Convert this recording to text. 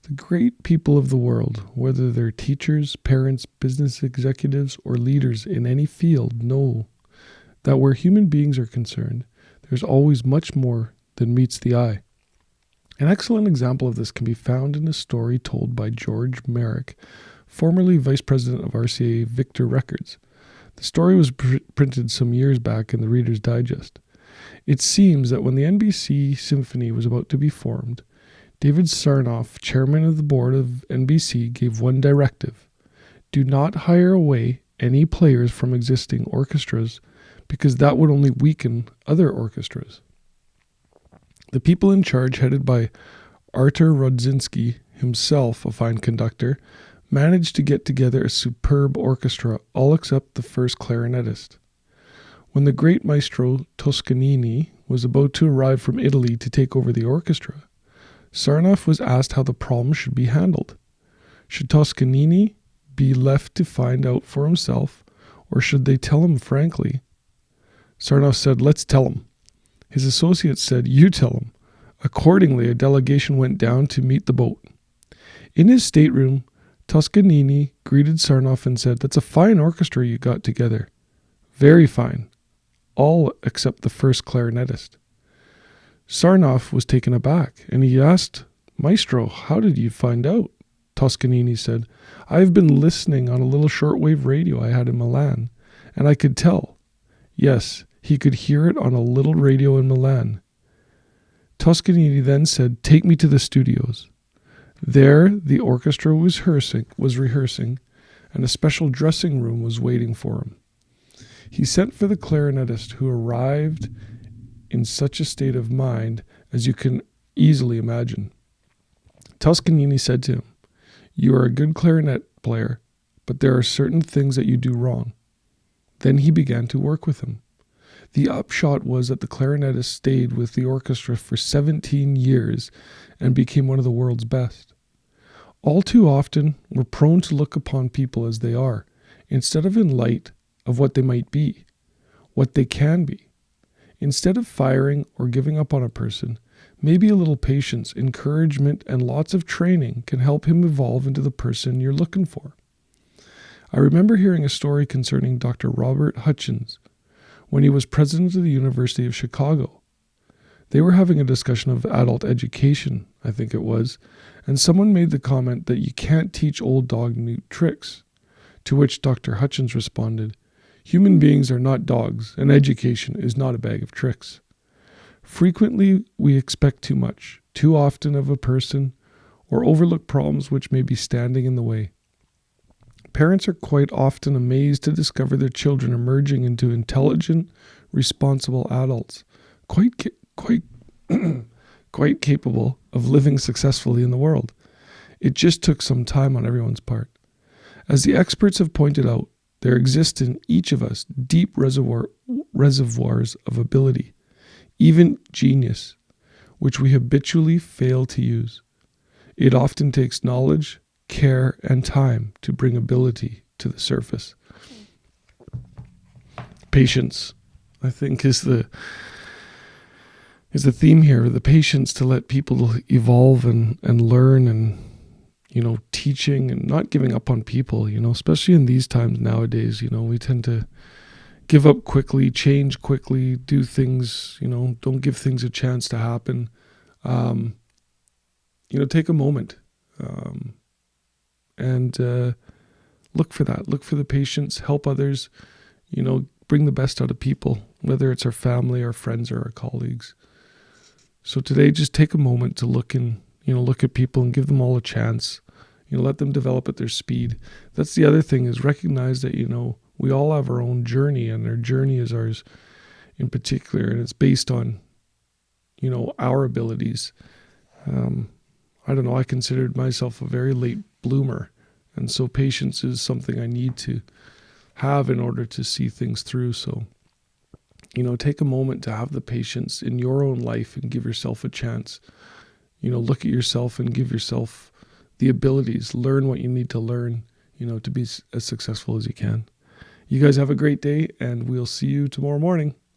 The great people of the world, whether they're teachers, parents, business executives, or leaders in any field, know that where human beings are concerned, there's always much more than meets the eye. An excellent example of this can be found in a story told by George Merrick, formerly vice president of RCA Victor Records. The story was printed some years back in the Reader's Digest. It seems that when the NBC Symphony was about to be formed, David Sarnoff, chairman of the board of NBC, gave one directive: do not hire away any players from existing orchestras, because that would only weaken other orchestras. The people in charge, headed by Artur Rodzinski, himself a fine conductor, managed to get together a superb orchestra, all except the first clarinetist. When the great maestro Toscanini was about to arrive from Italy to take over the orchestra, Sarnoff was asked how the problem should be handled. Should Toscanini be left to find out for himself, or should they tell him frankly? Sarnoff said, "Let's tell him." His associates said, "You tell him." Accordingly, a delegation went down to meet the boat. In his stateroom, Toscanini greeted Sarnoff and said, "That's a fine orchestra you got together." "Very fine." All except the first clarinetist. Sarnoff was taken aback, and he asked, "Maestro, how did you find out?" Toscanini said, "I've been listening on a little shortwave radio I had in Milan, and I could tell." Yes, he could hear it on a little radio in Milan. Toscanini then said, "Take me to the studios." There, the orchestra was rehearsing, and a special dressing room was waiting for him. He sent for the clarinetist, who arrived in such a state of mind as you can easily imagine. Toscanini said to him, "You are a good clarinet player, but there are certain things that you do wrong." Then he began to work with him. The upshot was that the clarinetist stayed with the orchestra for 17 years and became one of the world's best. All too often, we're prone to look upon people as they are, instead of in light of what they might be, what they can be. Instead of firing or giving up on a person, maybe a little patience, encouragement, and lots of training can help him evolve into the person you're looking for. I remember hearing a story concerning Dr. Robert Hutchins when he was president of the University of Chicago. They were having a discussion of adult education, I think it was, and someone made the comment that you can't teach old dog new tricks, to which Dr. Hutchins responded, "Human beings are not dogs, and education is not a bag of tricks." Frequently, we expect too much, too often of a person, or overlook problems which may be standing in the way. Parents are quite often amazed to discover their children emerging into intelligent, responsible adults, quite capable of living successfully in the world. It just took some time on everyone's part. As the experts have pointed out, there exist in each of us deep reservoirs of ability, even genius, which we habitually fail to use. It often takes knowledge, care, and time to bring ability to the surface. Patience, I think, is the theme here. The patience to let people evolve and learn, and teaching and not giving up on people, especially in these times nowadays. We tend to give up quickly, change quickly, do things, don't give things a chance to happen. Take a moment and look for that. Look for the patience, help others, bring the best out of people, whether it's our family, our friends, or our colleagues. So today, just take a moment to look at people and give them all a chance. Let them develop at their speed. That's the other thing, is recognize that, we all have our own journey, and our journey is ours in particular, and it's based on, our abilities. I don't know, I considered myself a very late bloomer, and so patience is something I need to have in order to see things through. So, take a moment to have the patience in your own life and give yourself a chance. Look at yourself and give yourself the abilities, learn what you need to learn, to be as successful as you can. You guys have a great day, and we'll see you tomorrow morning.